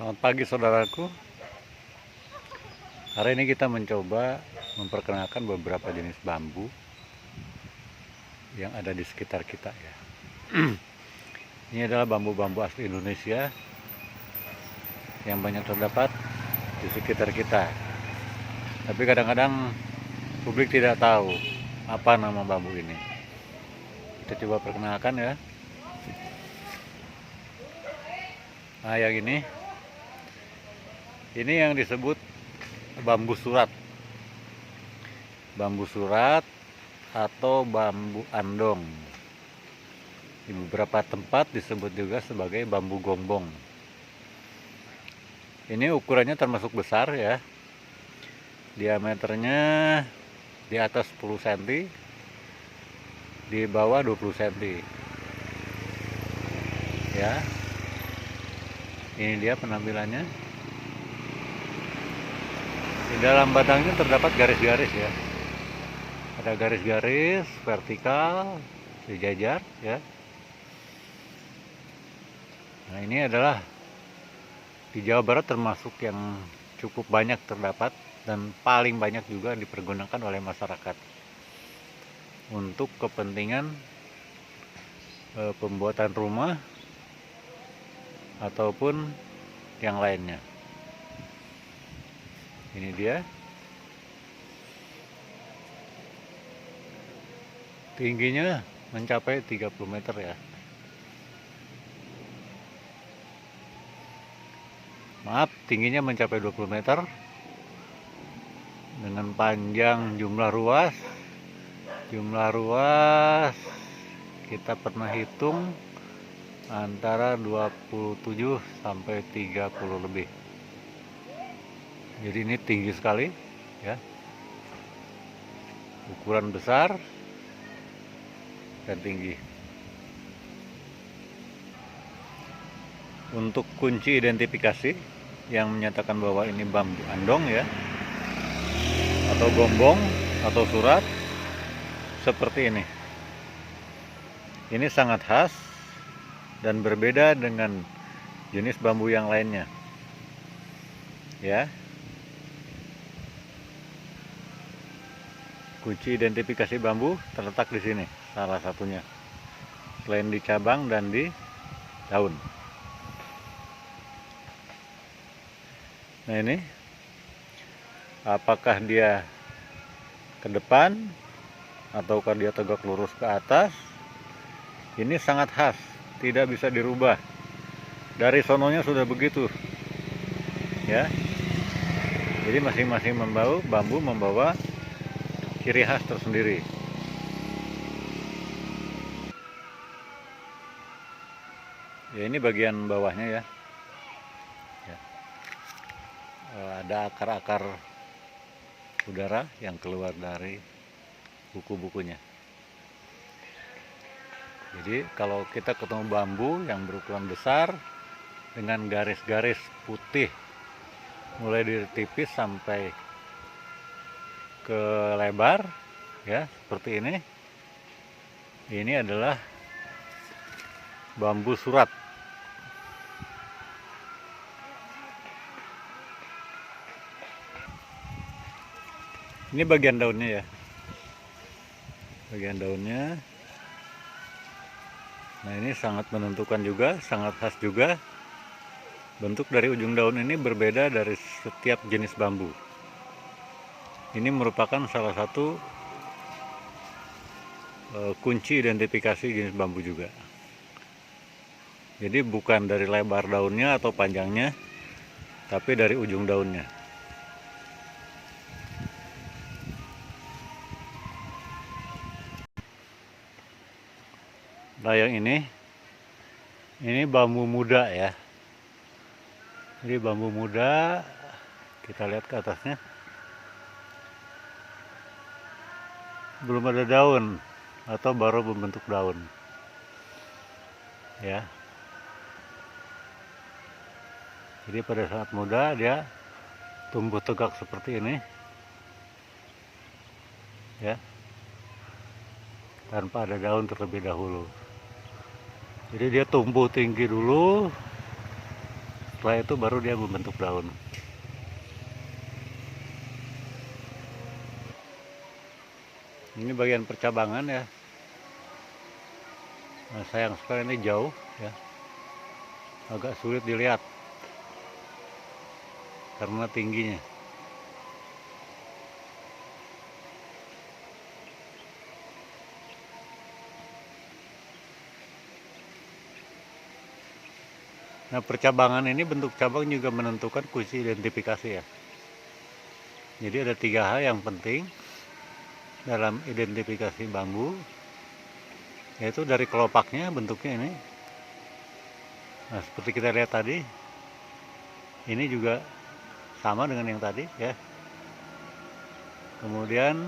Selamat pagi saudaraku. Hari ini kita mencoba memperkenalkan beberapa jenis bambu yang ada di sekitar kita ya. Ini adalah bambu-bambu asli Indonesia yang banyak terdapat di sekitar kita. Tapi kadang-kadang publik tidak tahu apa nama bambu ini. Kita coba perkenalkan ya. Nah, yang ini yang disebut bambu surat. Bambu surat atau bambu andong. Di beberapa tempat disebut juga sebagai bambu gombong. Ini ukurannya termasuk besar ya. Diameternya di atas 10 cm, di bawah 20 cm. Ya. Ini dia penampilannya. Di dalam batangnya terdapat garis-garis ya. Ada garis-garis vertikal sejajar ya. Nah, ini adalah di Jawa Barat termasuk yang cukup banyak terdapat dan paling banyak juga dipergunakan oleh masyarakat untuk kepentingan pembuatan rumah ataupun yang lainnya. Ini dia. Tingginya mencapai 30 meter ya. Maaf, tingginya mencapai 20 meter. Dengan panjang jumlah ruas kita pernah hitung antara 27 sampai 30 lebih. Jadi ini tinggi sekali ya. Ukuran besar dan tinggi. Untuk kunci identifikasi yang menyatakan bahwa ini bambu andong ya, atau gombong atau surat, seperti ini. Ini sangat khas dan berbeda dengan jenis bambu yang lainnya ya. Kunci identifikasi bambu terletak di sini, salah satunya. Selain di cabang dan di daun. Nah, ini apakah dia ke depan ataukah dia tegak lurus ke atas? Ini sangat khas, tidak bisa dirubah. Dari sononya sudah begitu. Ya. Jadi masing-masing bambu membawa ciri khas tersendiri. Ya, ini bagian bawahnya ya. Ya. Ada akar-akar udara yang keluar dari buku-bukunya. Jadi kalau kita ketemu bambu yang berukuran besar dengan garis-garis putih mulai dari tipis sampai ke lebar ya, seperti ini adalah bambu surat. Ini bagian daunnya ya, bagian daunnya. Nah, ini sangat menentukan juga, sangat khas juga. Bentuk dari ujung daun ini berbeda dari setiap jenis bambu. Ini merupakan salah satu kunci identifikasi jenis bambu juga. Jadi bukan dari lebar daunnya atau panjangnya, tapi dari ujung daunnya. Nah, yang ini bambu muda ya. Jadi bambu muda, kita lihat ke atasnya. Belum ada daun atau baru membentuk daun ya. Jadi pada saat muda dia tumbuh tegak seperti ini ya, tanpa ada daun terlebih dahulu. Jadi dia tumbuh tinggi dulu, Setelah itu baru dia membentuk daun. Ini bagian percabangan ya. Nah, sayang sekali ini jauh ya, agak sulit dilihat karena tingginya. Nah, percabangan ini, bentuk cabang juga menentukan kunci identifikasi ya. Jadi ada 3 hal yang penting dalam identifikasi bambu, yaitu dari kelopaknya, bentuknya ini. Nah, seperti kita lihat tadi, ini juga sama dengan yang tadi ya. Kemudian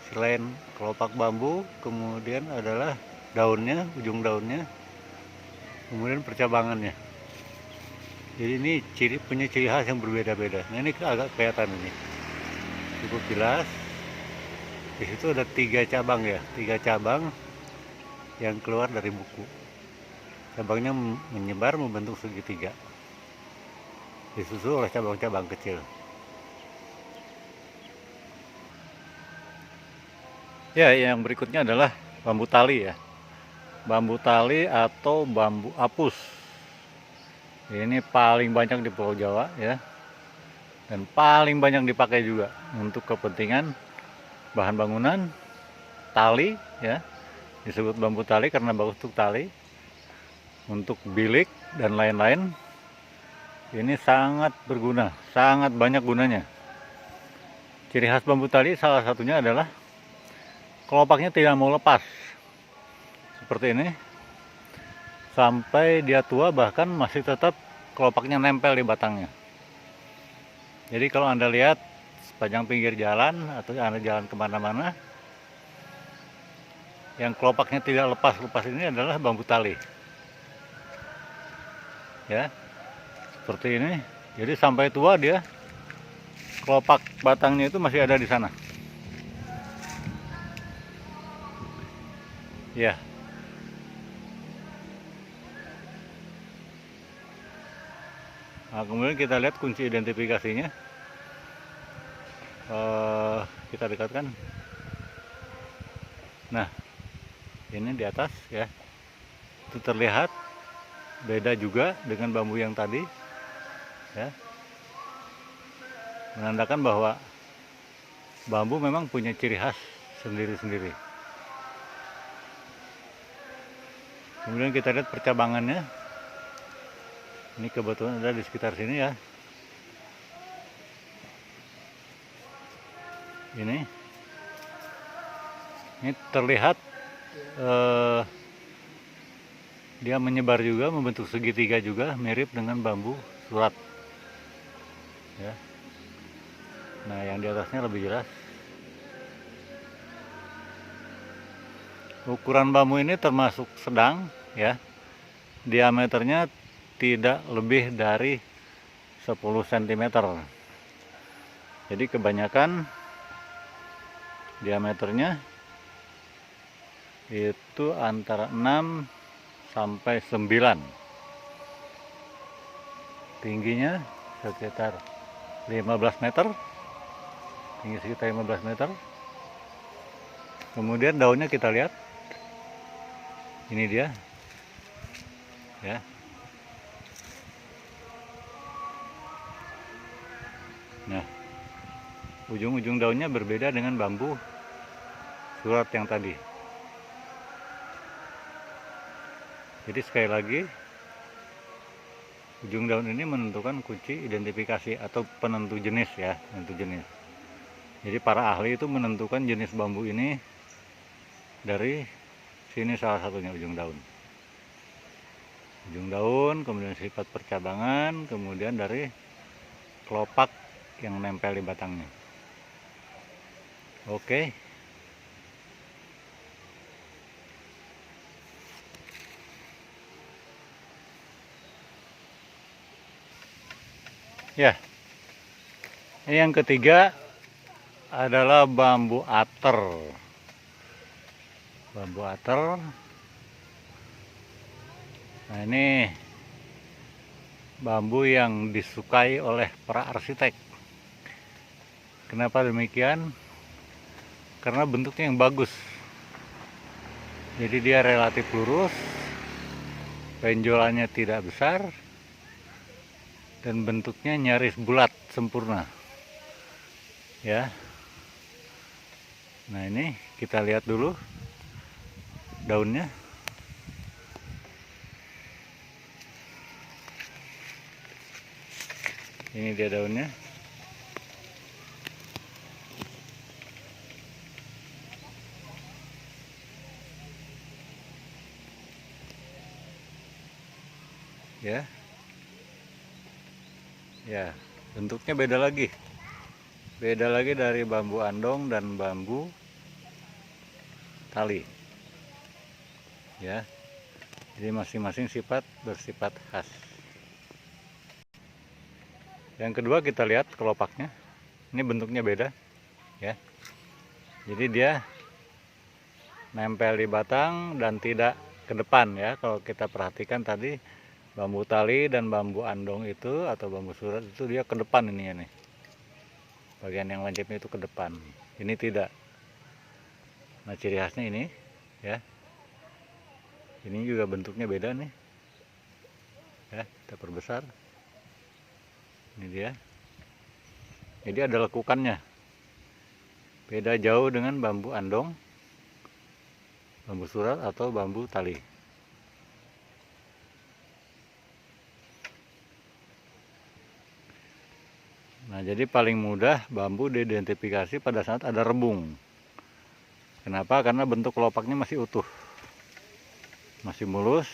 selain kelopak bambu, kemudian adalah daunnya, ujung daunnya, kemudian percabangannya. Jadi ini punya ciri khas yang berbeda-beda. Nah, ini agak kelihatan ini, cukup jelas. Di situ ada 3 cabang ya, 3 cabang yang keluar dari buku. Cabangnya menyebar membentuk segitiga, disusul oleh cabang-cabang kecil. Ya, yang berikutnya adalah bambu tali ya. Bambu tali atau bambu apus. Ini paling banyak di Pulau Jawa ya. Dan paling banyak dipakai juga untuk kepentingan bahan bangunan, tali ya. Disebut bambu tali karena bagus untuk tali, untuk bilik dan lain-lain. Ini sangat berguna, sangat banyak gunanya. Ciri khas bambu tali salah satunya adalah kelopaknya tidak mau lepas. Seperti ini. Sampai dia tua bahkan masih tetap kelopaknya nempel di batangnya. Jadi kalau Anda lihat sepanjang pinggir jalan atau Anda jalan kemana-mana, yang kelopaknya tidak lepas-lepas ini adalah bambu tali. Ya, seperti ini. Jadi sampai tua dia, kelopak batangnya itu masih ada di sana. Ya. Nah, kemudian kita lihat kunci identifikasinya. Kita dekatkan. Nah, ini di atas ya, itu terlihat beda juga dengan bambu yang tadi ya, menandakan bahwa bambu memang punya ciri khas sendiri-sendiri. Kemudian kita lihat percabangannya. Ini kebetulan ada di sekitar sini ya. Ini terlihat dia menyebar juga, membentuk segitiga juga, mirip dengan bambu surat ya. Nah, yang di atasnya lebih jelas. Ukuran bambu ini termasuk sedang ya. Diameternya tidak lebih dari 10 cm. Jadi kebanyakan diameternya itu antara 6 sampai 9. Tingginya sekitar 15 meter. Tinggi sekitar 15 meter. Kemudian daunnya kita lihat. Ini dia. Ya. Nah, ujung-ujung daunnya berbeda dengan bambu surat yang tadi. Jadi sekali lagi, ujung daun ini menentukan kunci identifikasi atau penentu jenis ya, penentu jenis. Jadi para ahli itu menentukan jenis bambu ini dari sini, salah satunya ujung daun. Ujung daun, kemudian sifat percabangan, kemudian dari kelopak yang nempel di batangnya. Oke. Ya. Ini yang ketiga adalah bambu ater. Bambu ater. Nah, ini bambu yang disukai oleh para arsitek. Kenapa demikian? Karena bentuknya yang bagus. Jadi dia relatif lurus, benjolannya tidak besar, dan bentuknya nyaris bulat sempurna. Ya. Nah, ini kita lihat dulu daunnya. Ini dia daunnya. Ya. Ya, bentuknya beda lagi. Beda lagi dari bambu andong dan bambu tali. Ya. Jadi masing-masing sifat bersifat khas. Yang kedua kita lihat kelopaknya. Ini bentuknya beda, ya. Jadi dia nempel di batang dan tidak ke depan, ya. Kalau kita perhatikan tadi bambu tali dan bambu andong itu atau bambu surat itu dia ke depan ininya nih. Bagian yang lancipnya itu ke depan. Ini tidak. Nah, ciri khasnya ini, ya. Ini juga bentuknya beda nih. Ya, kita perbesar. Ini dia. Jadi ada lekukannya. Beda jauh dengan bambu andong, bambu surat atau bambu tali. Nah, jadi paling mudah bambu diidentifikasi pada saat ada rebung. Kenapa? Karena bentuk kelopaknya masih utuh. Masih mulus,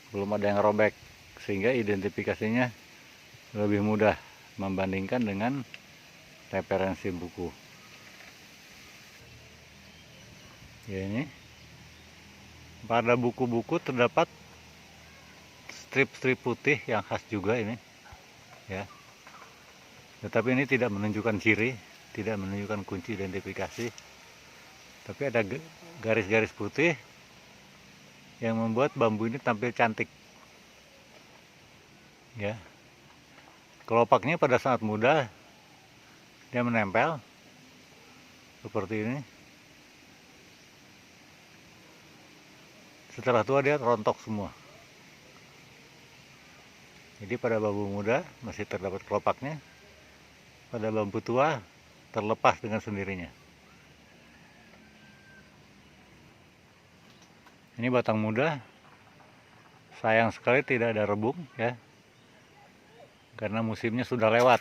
belum ada yang robek. Sehingga identifikasinya lebih mudah membandingkan dengan referensi buku. Ya, ini pada buku-buku terdapat strip-strip putih yang khas juga ini, ya. Tetapi ini tidak menunjukkan ciri, tidak menunjukkan kunci identifikasi. Tapi ada garis-garis putih yang membuat bambu ini tampil cantik. Ya. Kelopaknya pada saat muda dia menempel seperti ini. Setelah tua dia rontok semua. Jadi pada bambu muda masih terdapat kelopaknya. Pada bambu tua terlepas dengan sendirinya. Ini batang muda. Sayang sekali tidak ada rebung, ya. Karena musimnya sudah lewat.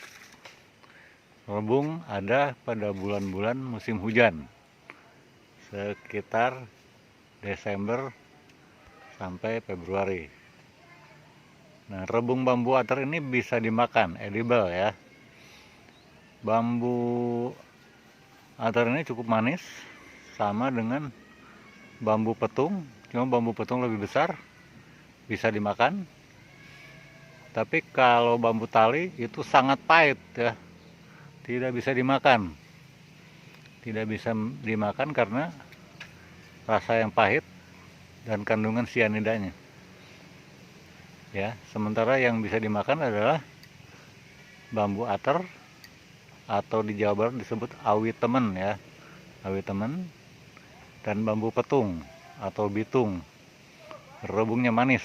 Rebung ada pada bulan-bulan musim hujan. Sekitar Desember sampai Februari. Nah, rebung bambu atar ini bisa dimakan, edible, ya. Bambu atar ini cukup manis, sama dengan bambu petung, cuma bambu petung lebih besar, bisa dimakan. Tapi kalau bambu tali itu sangat pahit, ya, tidak bisa dimakan. Tidak bisa dimakan karena rasa yang pahit dan kandungan sianidanya. Ya, sementara yang bisa dimakan adalah bambu atar atau di Jawa Barat disebut awi temen, ya. Awi temen dan bambu petung atau bitung. Rebungnya manis.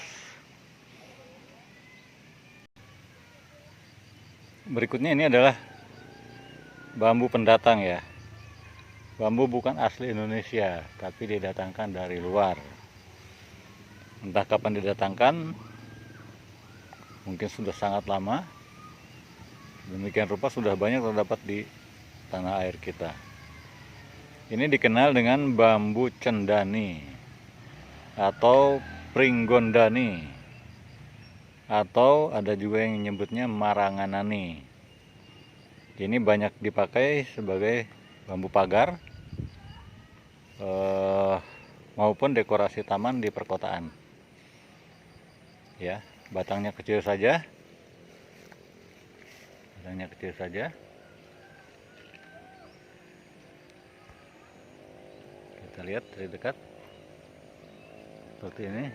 Berikutnya ini adalah bambu pendatang, ya. Bambu bukan asli Indonesia, tapi didatangkan dari luar. Entah kapan didatangkan, mungkin sudah sangat lama. Demikian rupa sudah banyak terdapat di tanah air kita. Ini dikenal dengan bambu cendani atau pringgondani, atau ada juga yang menyebutnya maranganani. Ini banyak dipakai sebagai bambu pagar maupun dekorasi taman di perkotaan. Ya, batangnya kecil saja. Batangnya kecil saja. Kita lihat dari dekat. Seperti ini.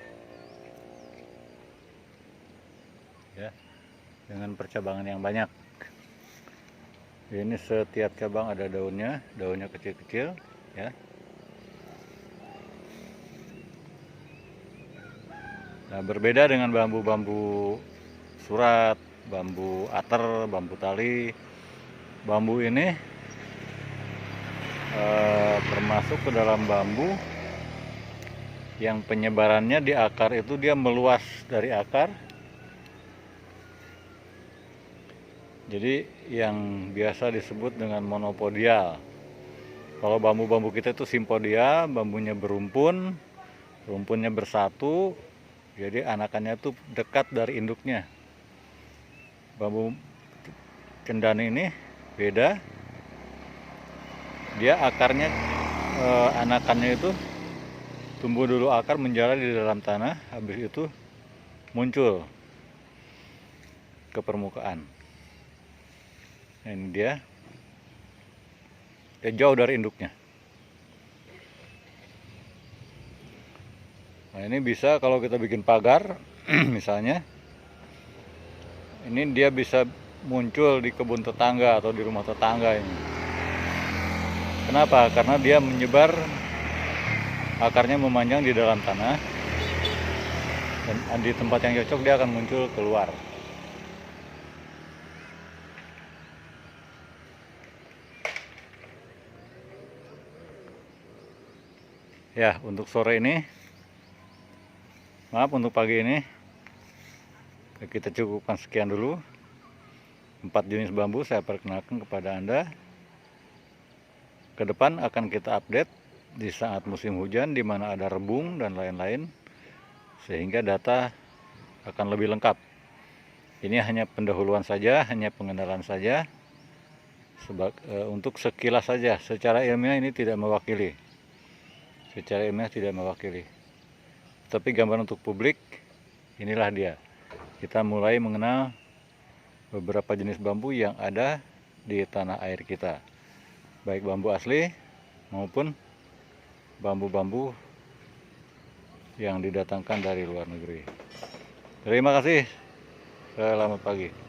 ya, dengan percabangan yang banyak. Ini setiap cabang ada daunnya kecil-kecil ya. Nah, berbeda dengan bambu-bambu surat, bambu ater, bambu tali. Bambu ini termasuk ke dalam bambu yang penyebarannya di akar itu dia meluas dari akar. Jadi yang biasa disebut dengan monopodial. Kalau bambu-bambu kita itu simpodial, bambunya berumpun, rumpunnya bersatu, jadi anakannya itu dekat dari induknya. Bambu cendana ini beda, dia akarnya anakannya itu tumbuh dulu akar menjalar di dalam tanah, habis itu muncul ke permukaan. Nah, ini dia jauh dari induknya. Nah, ini bisa kalau kita bikin pagar misalnya, ini dia bisa muncul di kebun tetangga atau di rumah tetangga ini. Kenapa? Karena dia menyebar, akarnya memanjang di dalam tanah, dan di tempat yang cocok dia akan muncul keluar. Ya, untuk sore ini, maaf, untuk pagi ini kita cukupkan sekian dulu. 4 jenis bambu saya perkenalkan kepada Anda. Ke depan akan kita update di saat musim hujan, di mana ada rebung dan lain-lain, sehingga data akan lebih lengkap. Ini hanya pendahuluan saja, hanya pengenalan saja, untuk sekilas saja. Secara ilmiah ini tidak mewakili. Tapi gambaran untuk publik, inilah dia. Kita mulai mengenal beberapa jenis bambu yang ada di tanah air kita, baik bambu asli maupun bambu-bambu yang didatangkan dari luar negeri. Terima kasih. Selamat pagi.